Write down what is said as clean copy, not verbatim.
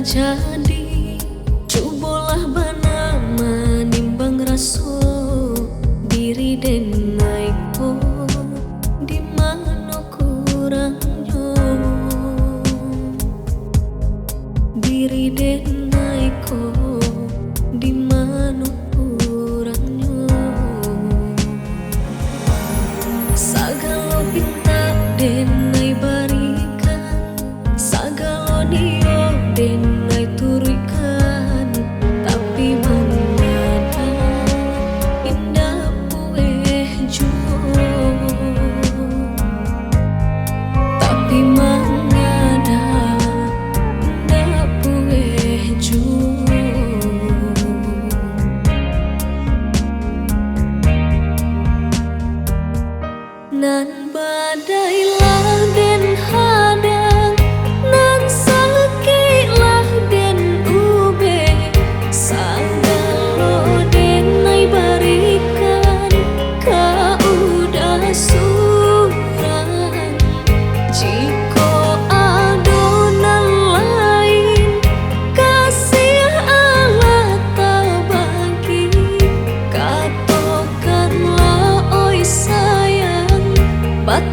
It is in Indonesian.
jadi cubolah bana manimbang raso diri den naiko di mana kurangnya diri den naiko di mana kurangnya sagalo pinta den nai barikan sagalo dio den nai turikan tapi mangada indah pueh juo tapi mangada indah pueh juo nan badailah den hadang nan sakilah den ube sagalo den nai barikan ka udah surang jiko adonan lain kasih Allah tabagi katokanlah oi sayang. But